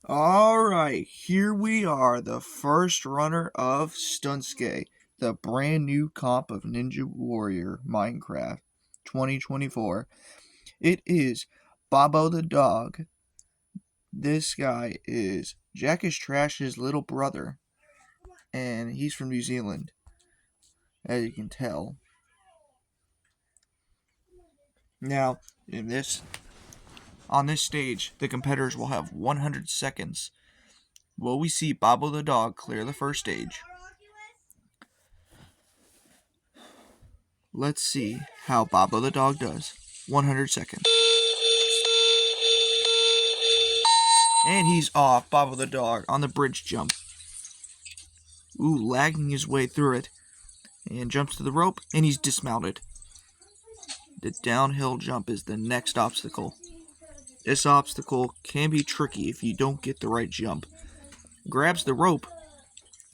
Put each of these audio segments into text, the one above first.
Alright, here we are, the first runner of Stuntsuke, the brand new comp of Ninja Warrior Minecraft 2024. It is Bobo the dog. This guy is Jack is Trash's little brother, and he's from New Zealand, as you can tell. Now, on this stage, the competitors will have 100 seconds. Will we see Bobo the dog clear the first stage? Let's see how Bobo the dog does. 100 seconds. And he's off, Bobo the dog, on the bridge jump. Ooh, lagging his way through it. And jumps to the rope, and he's dismounted. The downhill jump is the next obstacle. This obstacle can be tricky if you don't get the right jump. Grabs the rope,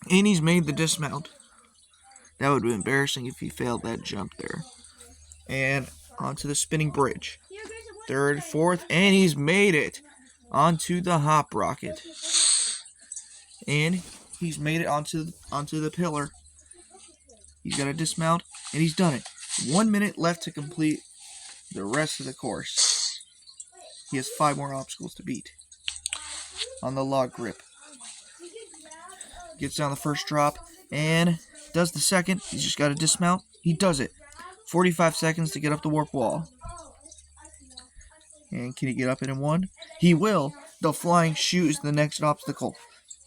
and he's made the dismount. That would be embarrassing if he failed that jump there. And onto the spinning bridge. Third, fourth, and he's made it onto the hop rocket. And he's made it onto the pillar. He's got to dismount, and he's done it. 1 minute left to complete the rest of the course. He has 5 more obstacles to beat. On the log grip. Gets down the first drop, and does the second. He's just got to dismount. He does it. 45 seconds to get up the warp wall. And can he get up it in one? He will. The flying chute is the next obstacle.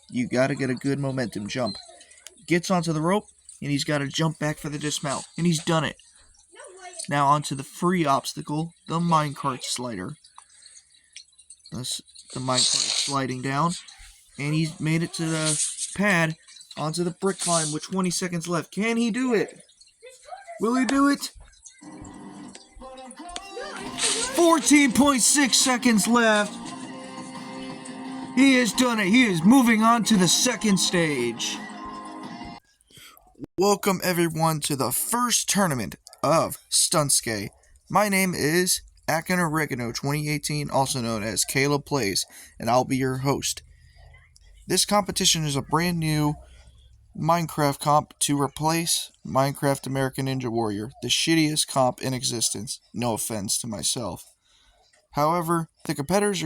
You got to get a good momentum jump. Gets onto the rope, and he's got to jump back for the dismount. And he's done it. Now onto the free obstacle, the minecart slider. The minecart is sliding down, and he's made it to the pad onto the brick climb with 20 seconds left. Can he do it? Will he do it? 14.6 seconds left. He has done it. He is moving on to the second stage. Welcome everyone to the first tournament of Stuntsuke. My name is Akin Oregano 2018, also known as Caleb Plays, and I'll be your host. This competition is a brand new Minecraft comp to replace Minecraft American Ninja Warrior, the shittiest comp in existence. No offense to myself. However, the competitors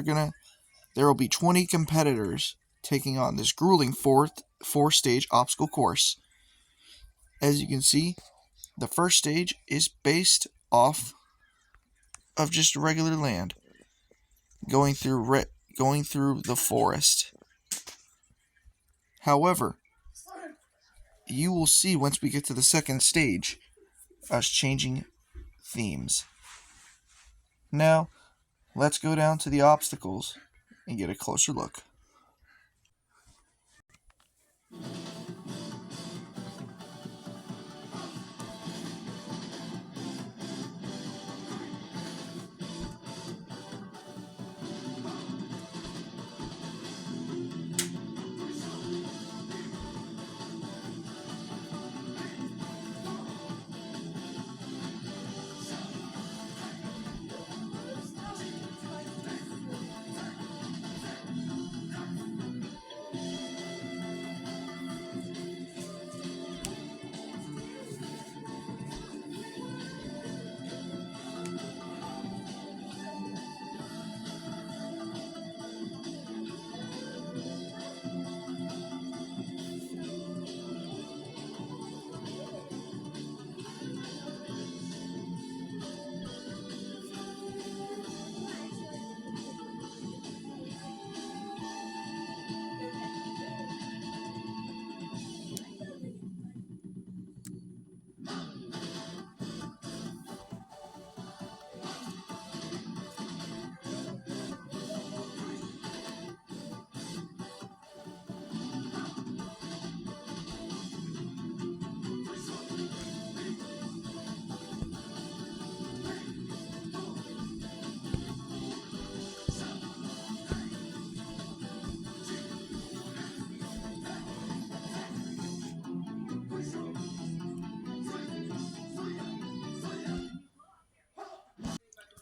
there will be 20 competitors taking on this grueling four-stage obstacle course. As you can see, the first stage is based off of just regular land, going through the forest. However, you will see once we get to the second stage us changing themes. Now, let's go down to the obstacles and get a closer look.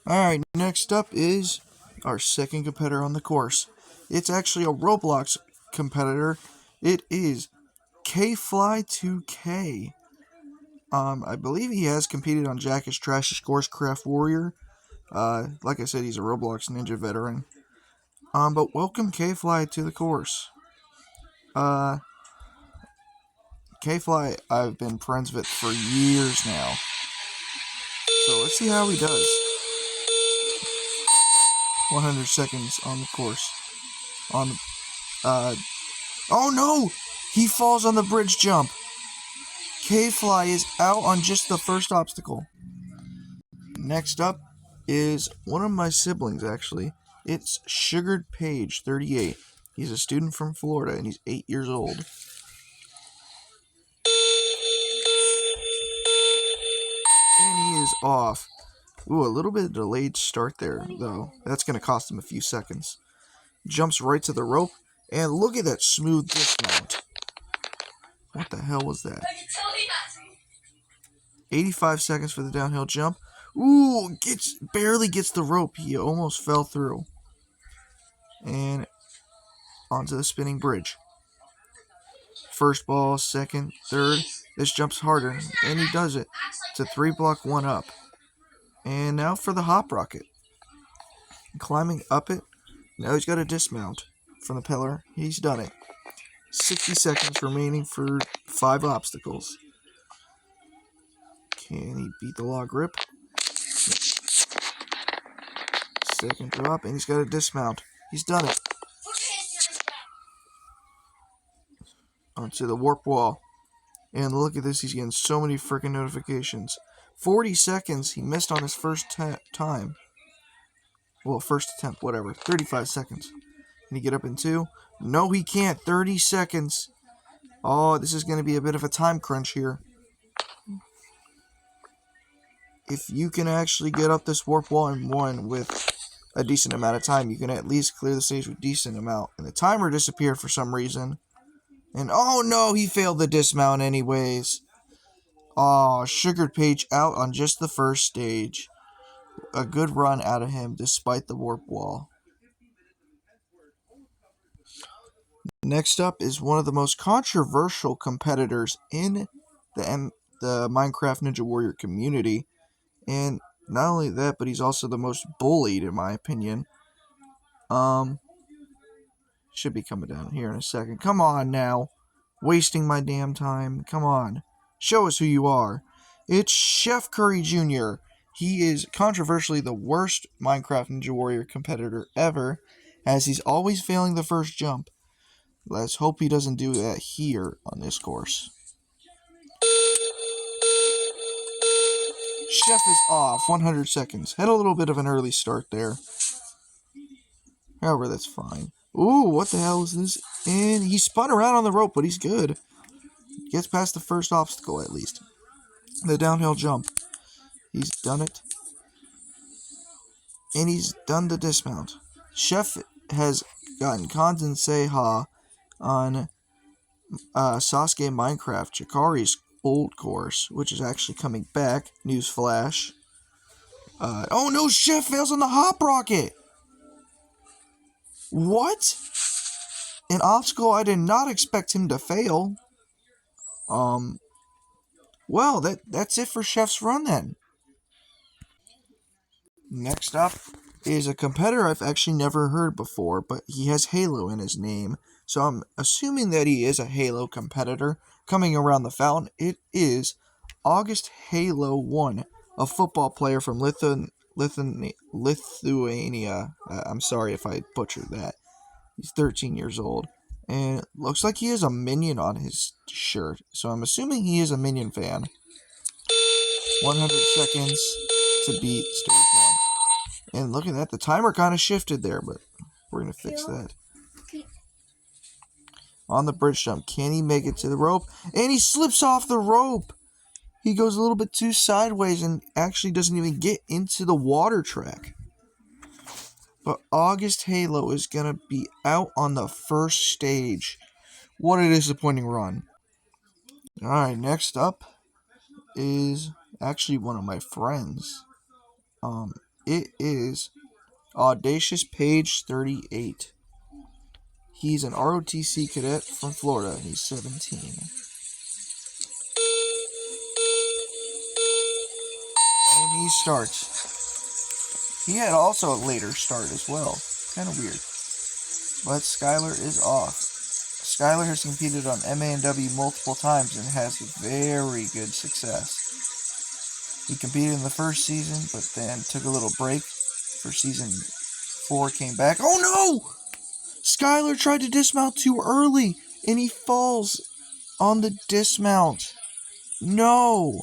Alright, next up is our second competitor on the course. It's actually a Roblox competitor. It is K-Fly2K. I believe he has competed on Jackass Trash's Course Craft Warrior. Like I said, he's a Roblox Ninja veteran. But welcome K-Fly to the course. K-Fly, I've been friends with for years now. So let's see how he does. 100 seconds on the course. Oh no! He falls on the bridge jump. K-Fly is out on just the first obstacle. Next up is one of my siblings, actually. It's Sugared Page, 38. He's a student from Florida, and he's 8 years old. And he is off. Ooh, a little bit of delayed start there, though. That's going to cost him a few seconds. Jumps right to the rope, and look at that smooth dismount. What the hell was that? 85 seconds for the downhill jump. Ooh, barely gets the rope. He almost fell through. And onto the spinning bridge. First ball, second, third. This jumps harder, and he does it. It's a 3-block 1-up. And now for the hop rocket. Climbing up it. Now he's got to dismount from the pillar. He's done it. 60 seconds remaining for 5 obstacles. Can he beat the log grip? Second drop, and he's got to dismount. He's done it. Onto the warp wall. And look at this, he's getting so many freaking notifications. 40 seconds, he missed on his first time. Well, first attempt, whatever. 35 seconds. Can he get up in 2? No, he can't. 30 seconds. Oh, this is going to be a bit of a time crunch here. If you can actually get up this warp wall in 1 with a decent amount of time, you can at least clear the stage with a decent amount. And the timer disappeared for some reason. And oh no, he failed the dismount anyways. Oh, Sugared Page out on just the first stage. A good run out of him despite the warp wall. Next up is one of the most controversial competitors in the Minecraft Ninja Warrior community. And not only that, but he's also the most bullied in my opinion. Should be coming down here in a second. Come on now. Wasting my damn time. Come on. Show us who you are. It's Chef Curry Jr. He is controversially the worst Minecraft Ninja Warrior competitor ever, as he's always failing the first jump. Let's hope he doesn't do that here on this course. Chef is off. 100 seconds. Had a little bit of an early start there. However, that's fine. Ooh, what the hell is this? And he spun around on the rope, but he's good. Gets past the first obstacle, at least. The downhill jump. He's done it. And he's done the dismount. Chef has gotten Kandensei Ha on Sasuke Minecraft Chikari's old course, which is actually coming back. Newsflash. Oh no, Chef fails on the hop rocket! What? An obstacle I did not expect him to fail. Well, that's it for Chef's run then. Next up is a competitor I've actually never heard before, but he has Halo in his name, so I'm assuming that he is a Halo competitor. Coming around the fountain, it is August Halo 1, a football player from Lithuania. I'm sorry if I butchered that. He's 13 years old, and it looks like he has a minion on his shirt, so I'm assuming he is a Minion fan. 100 seconds to beat stage 1. And look at that, the timer kind of shifted there, but we're going to fix that. On the bridge jump, can he make it to the rope? And he slips off the rope! He goes a little bit too sideways and actually doesn't even get into the water track. But August Halo is going to be out on the first stage. What a disappointing run. Alright, next up is actually one of my friends. It is Audacious Page 38. He's an ROTC cadet from Florida. He's 17. And he starts. He had also a later start as well. Kind of weird. But Skylar is off. Skylar has competed on MA&W multiple times and has very good success. He competed in the first season, but then took a little break for season 4, came back. Oh no! Skylar tried to dismount too early, and he falls on the dismount. No!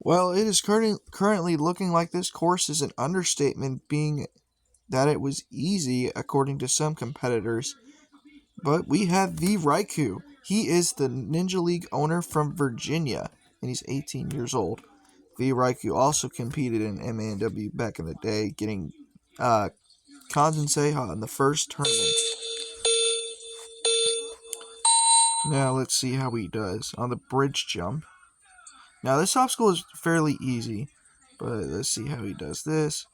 Well, it is currently looking like this course is an understatement, being that it was easy according to some competitors. But we have V. Raikou. He is the Ninja League owner from Virginia, and he's 18 years old. V. Raikou also competed in MA&W back in the day, getting Kanzen in the first tournament. Now let's see how he does on the bridge jump. Now this obstacle is fairly easy, but let's see how he does this.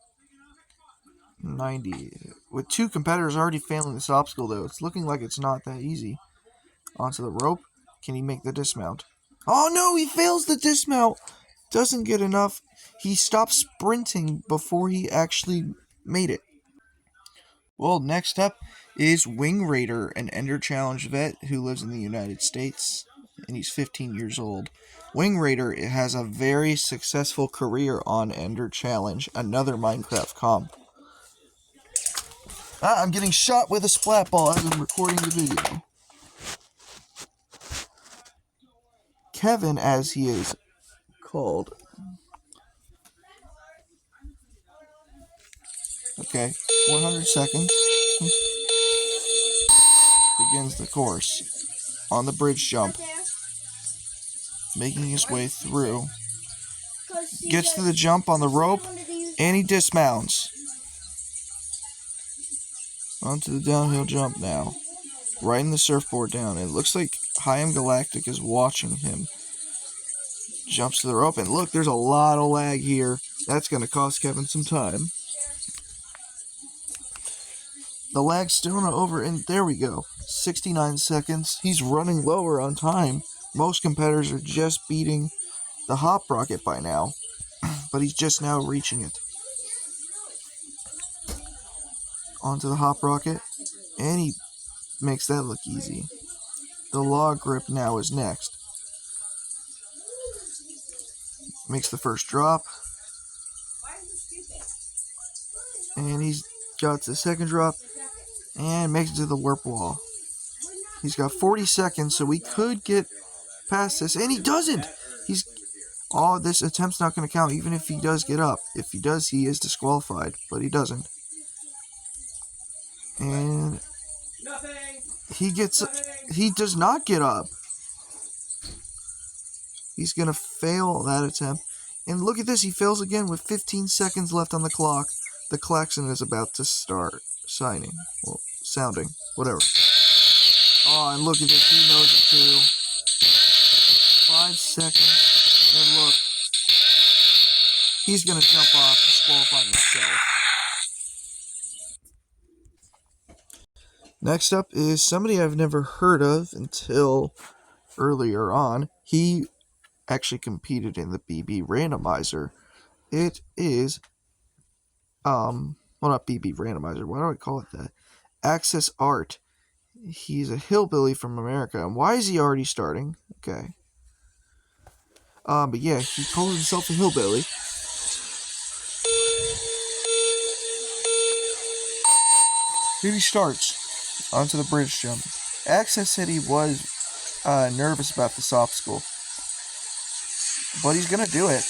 90. With 2 competitors already failing this obstacle, though, it's looking like it's not that easy. Onto the rope. Can he make the dismount? Oh no, he fails the dismount! Doesn't get enough. He stopped sprinting before he actually made it. Well, next up is Wing Raider, an Ender Challenge vet who lives in the United States, and he's 15 years old. Wing Raider has a very successful career on Ender Challenge, another Minecraft comp. I'm getting shot with a splat ball as I'm recording the video. Kevin, as he is called. Okay, 100 seconds. Begins the course. On the bridge jump. Making his way through. Gets to the jump on the rope, and he dismounts. Onto the downhill jump now. Riding the surfboard down. It looks like Haim Galactic is watching him. Jumps to the rope, and look, there's a lot of lag here. That's going to cost Kevin some time. The lag's still not over, and there we go. 69 seconds. He's running lower on time. Most competitors are just beating the Hop Rocket by now, but he's just now reaching it. Onto the Hop Rocket, and he makes that look easy. The log grip now is next. Makes the first drop. And he's got the second drop, and makes it to the warp wall. He's got 40 seconds, so we could get past this, and he doesn't! This attempt's not going to count, even if he does get up. If he does, he is disqualified, but he doesn't. And he does not get up. He's going to fail that attempt. And look at this, he fails again with 15 seconds left on the clock. The klaxon is about to start sounding, whatever. Oh, and look at this, he knows it too. 5 seconds, and look. He's going to jump off, disqualifying himself. Next up is somebody I've never heard of until earlier on. He actually competed in the BB Randomizer. It is, well, not BB Randomizer, why do I call it that? Access Art. He's a hillbilly from America. And why is he already starting? Okay. But yeah, he calls himself a hillbilly. Here he starts onto the bridge jump. Access said he was nervous about this obstacle, but he's gonna do it.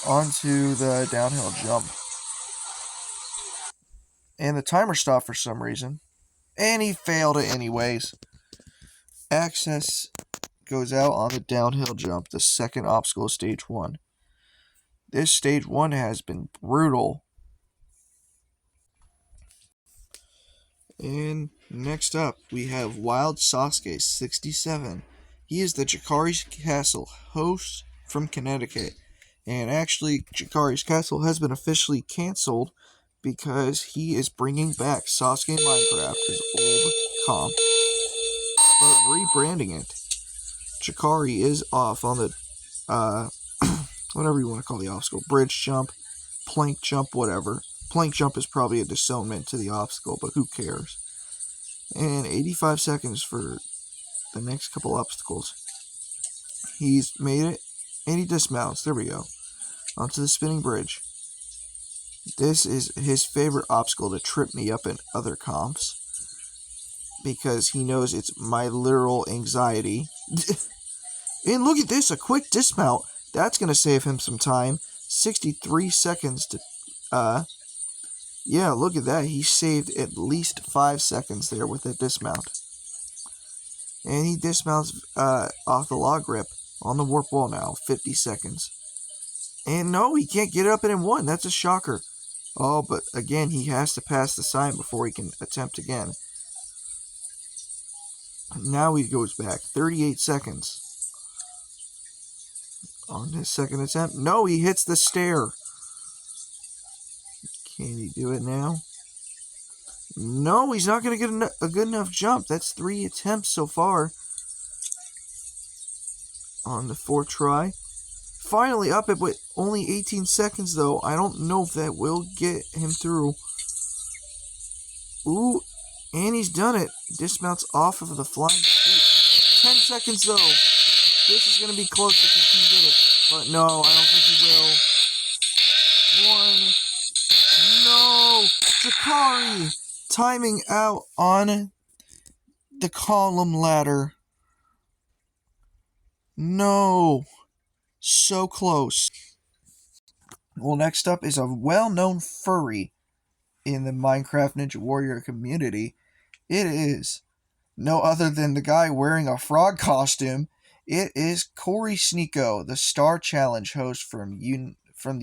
Onto the downhill jump, and the timer stopped for some reason, and he failed it anyways. Access goes out on the downhill jump, the second obstacle of stage 1. This stage 1 has been brutal. And next up, we have Wild Sasuke 67. He is the Jakari Castle host from Connecticut. And actually, Chikari's Castle has been officially canceled because he is bringing back Sasuke in Minecraft, his old comp, but rebranding it. Chikari is off on the, whatever you want to call the obstacle, bridge jump, plank jump, whatever. Plank jump is probably a disownment to the obstacle, but who cares? And 85 seconds for the next couple obstacles. He's made it, and he dismounts. There we go. Onto the spinning bridge. This is his favorite obstacle to trip me up in other comps, because he knows it's my literal anxiety. And look at this, a quick dismount. That's going to save him some time. 63 seconds to, yeah, look at that. He saved at least 5 seconds there with that dismount. And he dismounts off the log grip on the warp wall now. 50 seconds. And no, he can't get up in one. That's a shocker. Oh, but again, he has to pass the sign before he can attempt again. Now he goes back. 38 seconds. On his second attempt. No, he hits the stair. Can he do it now? No, he's not going to get a good enough jump. That's 3 attempts so far. On the 4th try. Finally up it with only 18 seconds, though. I don't know if that will get him through. Ooh, and he's done it. Dismounts off of the flying feet. 10 seconds, though. This is going to be close if he can get it. But no, I don't think he will. 1. No! Chikari! Timing out on the column ladder. No! So close. Well, next up is a well-known furry in the Minecraft Ninja Warrior community. It is no other than the guy wearing a frog costume. It is Corey Sneeko, the Star Challenge host from the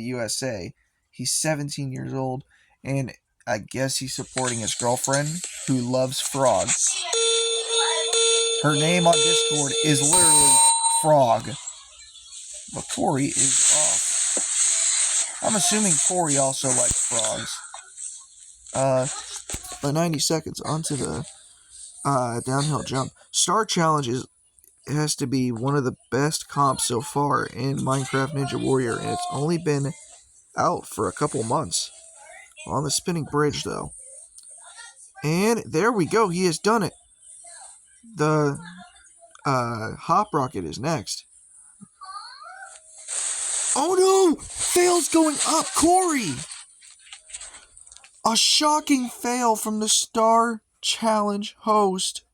USA. He's 17 years old, and I guess he's supporting his girlfriend, who loves frogs. Her name on Discord is literally Frog. But Corey is off. I'm assuming Corey also likes frogs. But 90 seconds onto the downhill jump. Star Challenge has to be one of the best comps so far in Minecraft Ninja Warrior, and it's only been out for a couple months. On the spinning bridge, though. And there we go. He has done it. The hop rocket is next. Oh no! Fail's going up! Corey! A shocking fail from the Star Challenge host.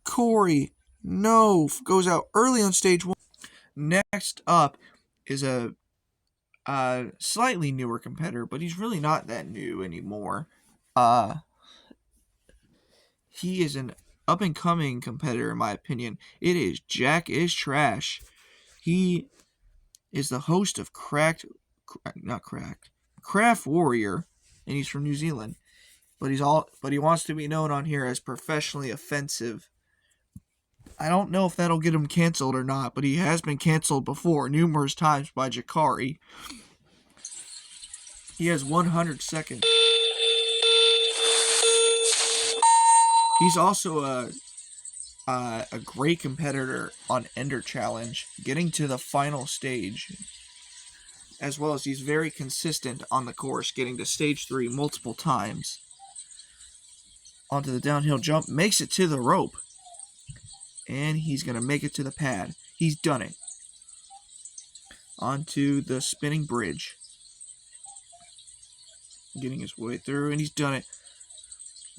Corey, no, goes out early on stage 1. Next up is a slightly newer competitor, but he's really not that new anymore. He is an up-and-coming competitor, in my opinion. It is Jack is Trash. He is the host of Craft Warrior, and he's from New Zealand. But he wants to be known on here as Professionally Offensive. I don't know if that'll get him canceled or not, but he has been canceled before numerous times by Chikari. He has 100 seconds. He's also a great competitor on Ender Challenge, getting to the final stage. As well as he's very consistent on the course, getting to stage 3 multiple times. Onto the downhill jump, makes it to the rope. And he's going to make it to the pad. He's done it. Onto the spinning bridge. Getting his way through, and he's done it.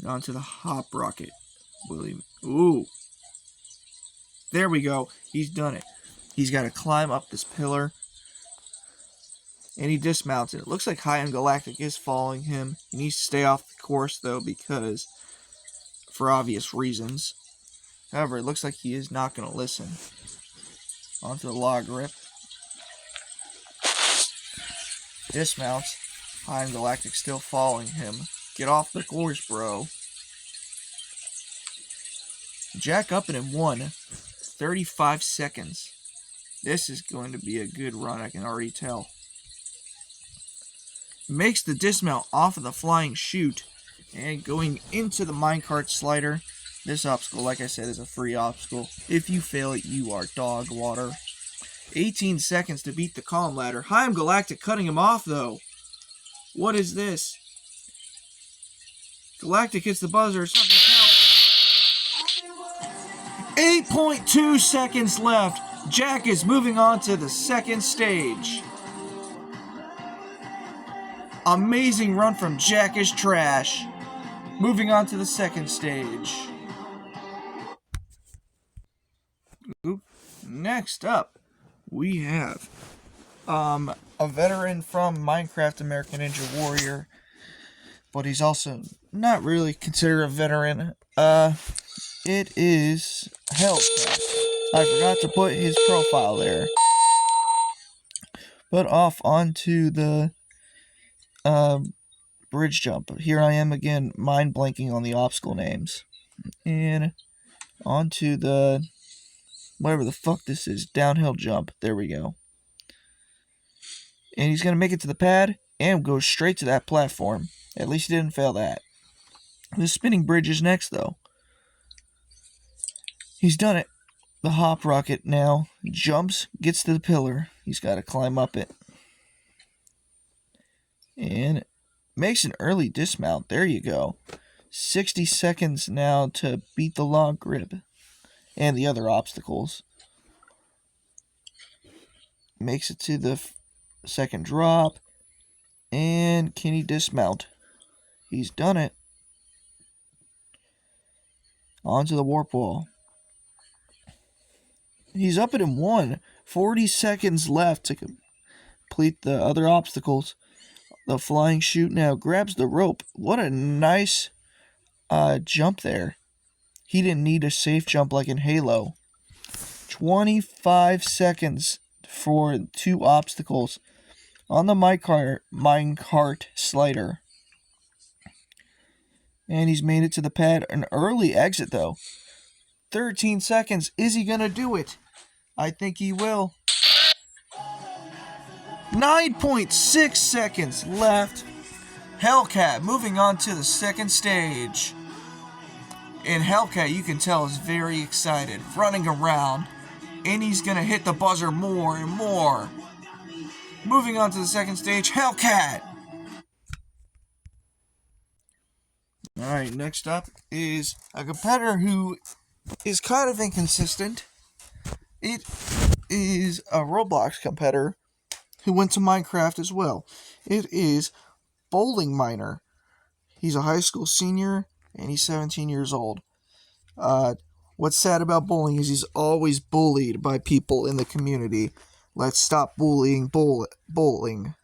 Onto the hop rocket. Ooh. There we go. He's done it. He's got to climb up this pillar. And he dismounts it. It looks like High on Galactic is following him. He needs to stay off the course, though, because for obvious reasons. However, it looks like he is not going to listen. Onto the log grip. Dismounts. High on Galactic still following him. Get off the course, bro. Jack up and in 35 seconds. This is going to be a good run, I can already tell. Makes the dismount off of the flying chute and going into the minecart slider. This obstacle, like I said, is a free obstacle. If you fail it, you are dog water. 18 seconds to beat the column ladder. Hi, I'm Galactic cutting him off, though. What is this? Galactic hits the buzzer. Something count. 8.2 seconds left. Jack is moving on to the second stage. Amazing run from Jack is Trash. Moving on to the second stage. Next up, we have a veteran from Minecraft American Ninja Warrior, but he's also not really considered a veteran. It is Hellcat. I forgot to put his profile there. But off onto the bridge jump. Here I am again, mind blanking on the obstacle names. And onto the, whatever the fuck this is, downhill jump. There we go. And he's going to make it to the pad and go straight to that platform. At least he didn't fail that. The spinning bridge is next, though. He's done it. The hop rocket now jumps, gets to the pillar. He's got to climb up it. And makes an early dismount. There you go. 60 seconds now to beat the log grip and the other obstacles. Makes it to the second drop. And can he dismount? He's done it. Onto the warp wall. He's up it in one. 40 seconds left to complete the other obstacles. The flying chute now grabs the rope. What a nice jump there. He didn't need a safe jump like in Halo. 25 seconds for 2 obstacles on the minecart slider. And he's made it to the pad. An early exit, though. 13 seconds. Is he going to do it? I think he will. 9.6 seconds left. Hellcat moving on to the second stage. And Hellcat, you can tell, is very excited. Running around. And he's going to hit the buzzer more and more. Moving on to the second stage, Hellcat. Alright, next up is a competitor who is kind of inconsistent. It is a Roblox competitor who went to Minecraft as well. It is Bowling Miner. He's a high school senior, and he's 17 years old. What's sad about bowling is he's always bullied by people in the community. Let's stop bullying bowling.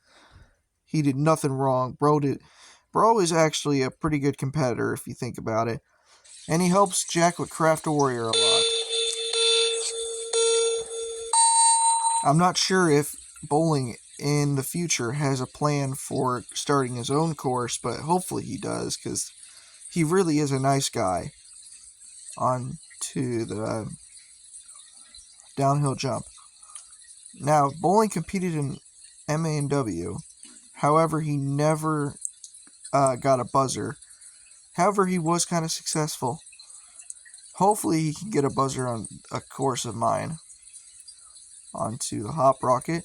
He did nothing wrong. Bro is actually a pretty good competitor if you think about it. And he helps Jack with Craft Warrior a lot. I'm not sure if bowling in the future has a plan for starting his own course, but hopefully he does, because he really is a nice guy. On to the downhill jump. Now, bowling competed in MA&W. However, he never got a buzzer. However, he was kind of successful. Hopefully, he can get a buzzer on a course of mine. Onto the hop rocket.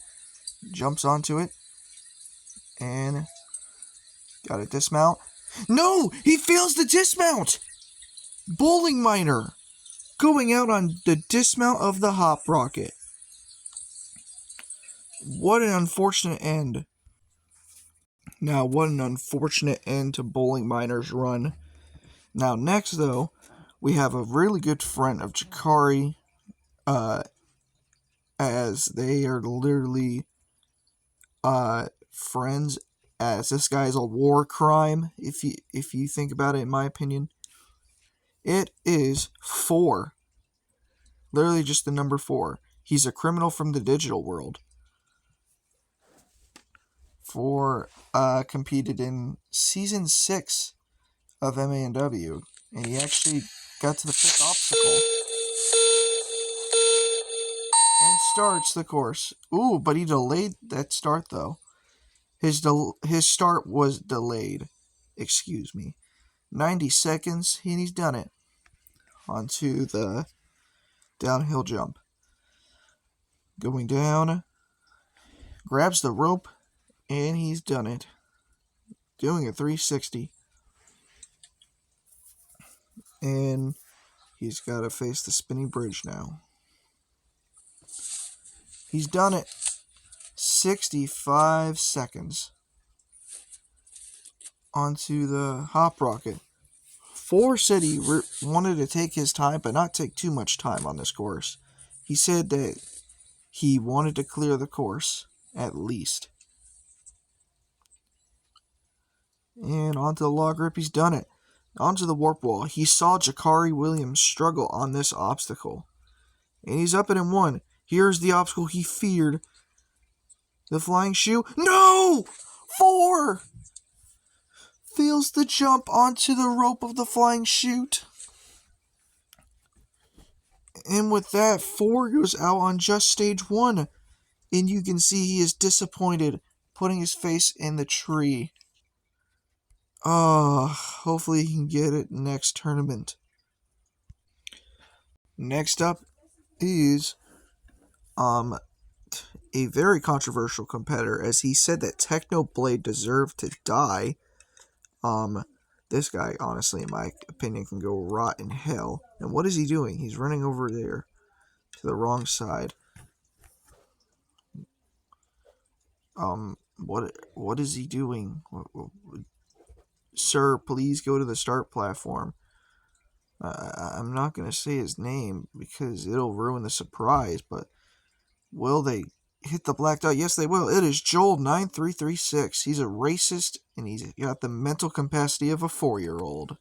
Jumps onto it. And got a dismount. No! He fails the dismount! Bowling Miner going out on the dismount of the hop rocket. What an unfortunate end. Now, what an unfortunate end to Bowling Miner's run. Now, next, though, we have a really good friend of Chikari, as they are literally friends, as this guy is a war crime, if you think about it, in my opinion. It is 4. Literally just the number 4. He's a criminal from the digital world. Competed in Season 6 of MA&W. And he actually got to the 5th obstacle. and starts the course. Ooh, but he delayed that start, though. His start was delayed. Excuse me. 90 seconds, and he's done it. Onto the downhill jump. Going down, grabs the rope, and he's done it. Doing a 360. And he's got to face the spinning bridge now. He's done it. 65 seconds. Onto the hop rocket. 4 said he wanted to take his time, but not take too much time on this course. He said that he wanted to clear the course, at least. And onto the log rip, he's done it. Onto the warp wall. He saw Jakari Williams struggle on this obstacle. And he's up and in one. Here's the obstacle he feared. The flying shoe. No! 4! Fails the jump onto the rope of the flying chute. And with that, 4 goes out on just stage 1. And you can see he is disappointed, putting his face in the tree. Hopefully he can get it next tournament. Next up is a very controversial competitor, as he said that Technoblade deserved to die. This guy, honestly, in my opinion, can go rot in hell. And what is he doing? He's running over there to the wrong side. What is he doing? Sir, please go to the start platform. I'm not going to say his name because it'll ruin the surprise, but will they hit the black dot? Yes, they will. It is Joel9336. He's a racist, and he's got the mental capacity of a 4-year-old.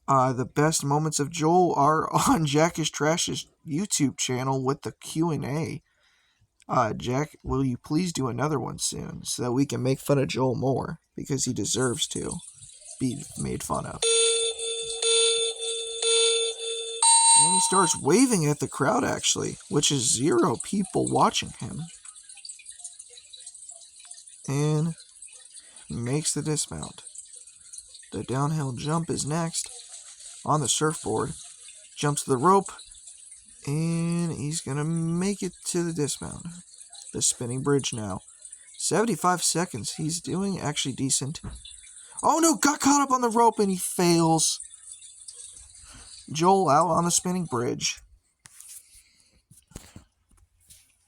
The best moments of Joel are on Jack is Trash's YouTube channel with the Q&A. Jack, will you please do another one soon so that we can make fun of Joel more, because he deserves to be made fun of. And he starts waving at the crowd, actually, which is 0 people watching him. And makes the dismount. The downhill jump is next. On the surfboard. Jumps to the rope. And he's going to make it to the dismount. The spinning bridge now. 75 seconds. He's doing actually decent. Oh no, got caught up on the rope and he fails. Joel out on the spinning bridge.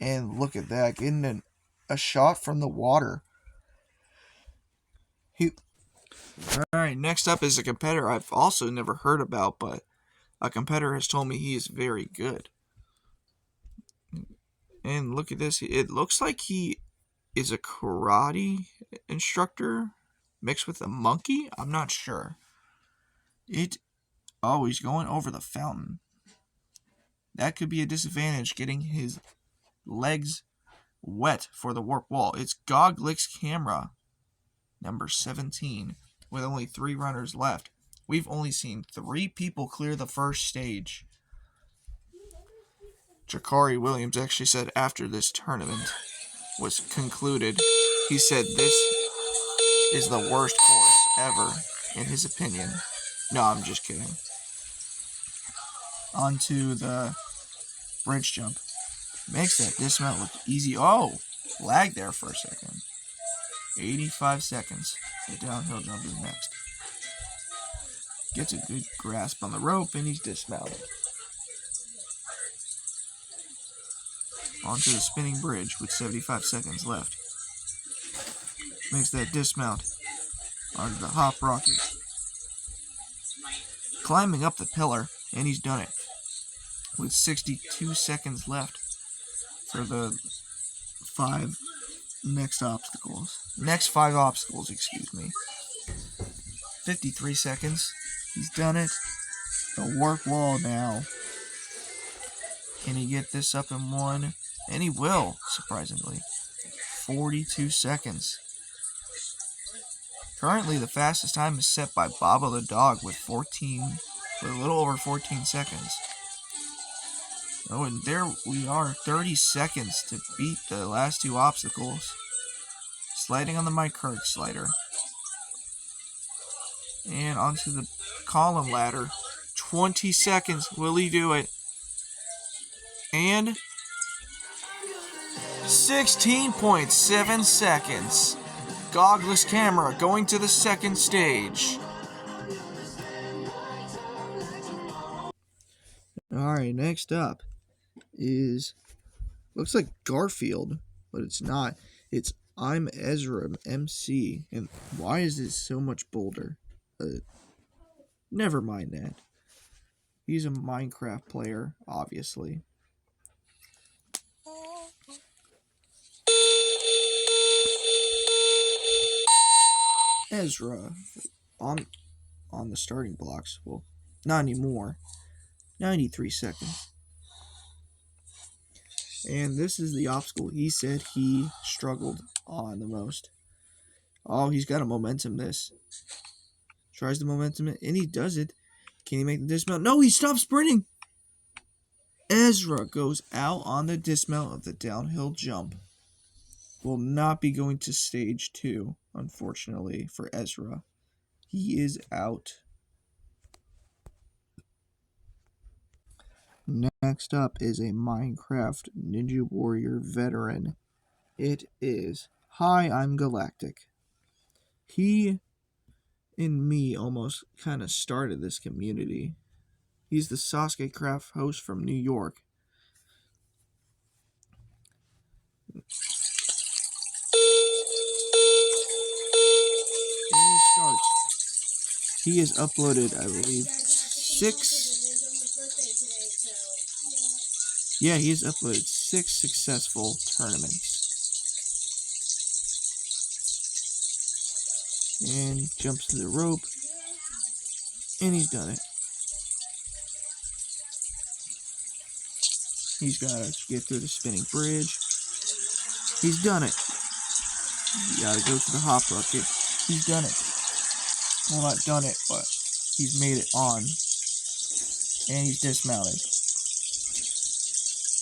And look at that, getting a shot from the water. Alright, next up is a competitor I've also never heard about, but a competitor has told me he is very good. And look at this. It looks like he is a karate instructor mixed with a monkey. I'm not sure. Oh, he's going over the fountain. That could be a disadvantage, getting his legs wet for the warp wall. It's Goglick's camera, number 17, with only 3 runners left. We've only seen 3 people clear the first stage. Jakari Williams actually said after this tournament was concluded, he said this is the worst course ever, in his opinion. No, I'm just kidding. Onto the bridge jump. Makes that dismount look easy. Oh, lag there for a second. 85 seconds. The downhill jump is next. Gets a good grasp on the rope and he's dismounted. Onto the spinning bridge with 75 seconds left. Makes that dismount. Onto the hop rocket. Climbing up the pillar, and he's done it. With 62 seconds left for the 5 next obstacles. Next 5 obstacles, excuse me. 53 seconds. He's done it. The warp wall now. Can he get this up in one? And he will, surprisingly. 42 seconds. Currently, the fastest time is set by Baba the dog with a little over 14 seconds. Oh, and there we are, 30 seconds to beat the last two obstacles. Sliding on the minecart slider. And onto the column ladder. 20 seconds. Will he do it? And 16.7 seconds. Gogless camera going to the second stage. Alright, next up is, looks like Garfield, but it's not. It's I'm Ezra MC. And why is this so much bolder? Never mind that. He's a Minecraft player, obviously. Ezra on the starting blocks. Well, not anymore. 93 seconds. And this is the obstacle he said he struggled on the most. Oh, he's got a momentum this. Tries the momentum and he does it. Can he make the dismount? No, he stops sprinting. Ezra goes out on the dismount of the downhill jump. Will not be going to stage 2, unfortunately, for Ezra. He is out. Next up is a Minecraft Ninja Warrior veteran. It is Hi, I'm Galactic. He and me almost kind of started this community. He's the Sasuke Craft host from New York. And he starts. He has uploaded, I believe, 6. Yeah, he has uploaded 6 successful tournaments. And jumps to the rope. And he's done it. He's got to get through the spinning bridge. He's done it. You got to go to the hop bucket. He's done it. Well, not done it, but he's made it on. And he's dismounted.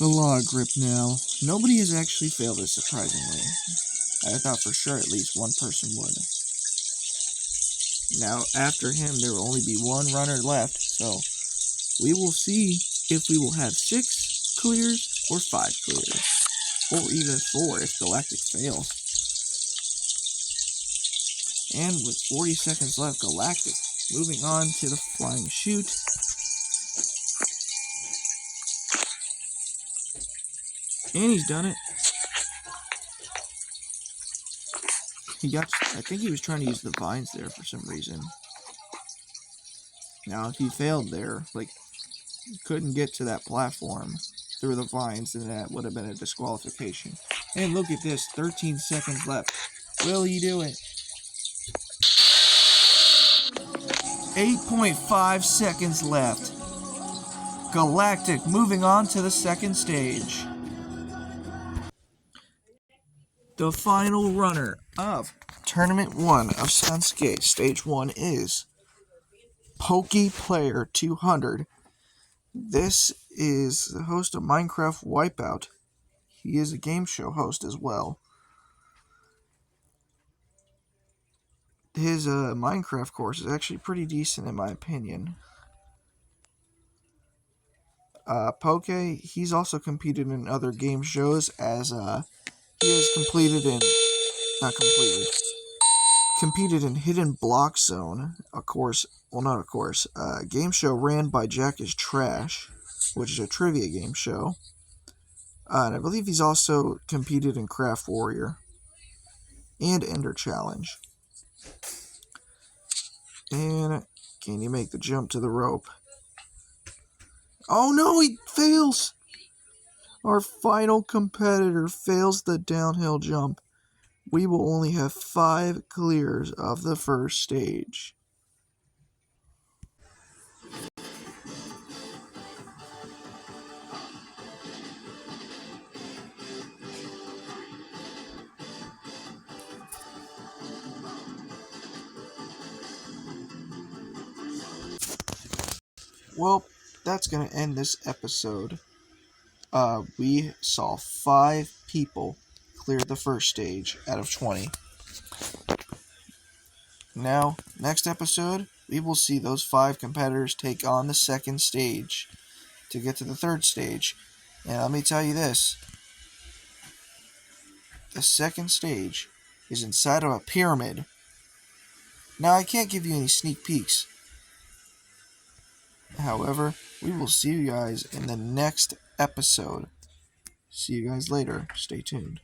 The log grip now. Nobody has actually failed this, surprisingly. I thought for sure at least one person would. Now, after him, there will only be one runner left, so we will see if we will have 6 clears or 5 clears. Or even 4 if Galactic fails. And with 40 seconds left, Galactic moving on to the flying chute. And he's done it. I think he was trying to use the vines there for some reason. Now, if he failed there, couldn't get to that platform through the vines, then that would have been a disqualification. And look at this, 13 seconds left. Will he do it? 8.5 seconds left. Galactic moving on to the second stage. The final runner of Tournament 1 of Stuntsuke Stage 1 is Player 200. This is the host of Minecraft Wipeout. He is a game show host as well. His Minecraft course is actually pretty decent in my opinion. He's also competed in other game shows as he has competed in Hidden Block Zone, a game show ran by Jack is Trash, which is a trivia game show. And I believe he's also competed in Craft Warrior and Ender Challenge. And can you make the jump to the rope? Oh no, he fails! Our final competitor fails the downhill jump. We will only have 5 clears of the first stage. Well, that's going to end this episode. we saw 5 people clear the first stage out of 20. Now, next episode, we will see those 5 competitors take on the second stage to get to the third stage. And let me tell you this, the second stage is inside of a pyramid. Now, I can't give you any sneak peeks. However, we will see you guys in the next episode. See you guys later. Stay tuned.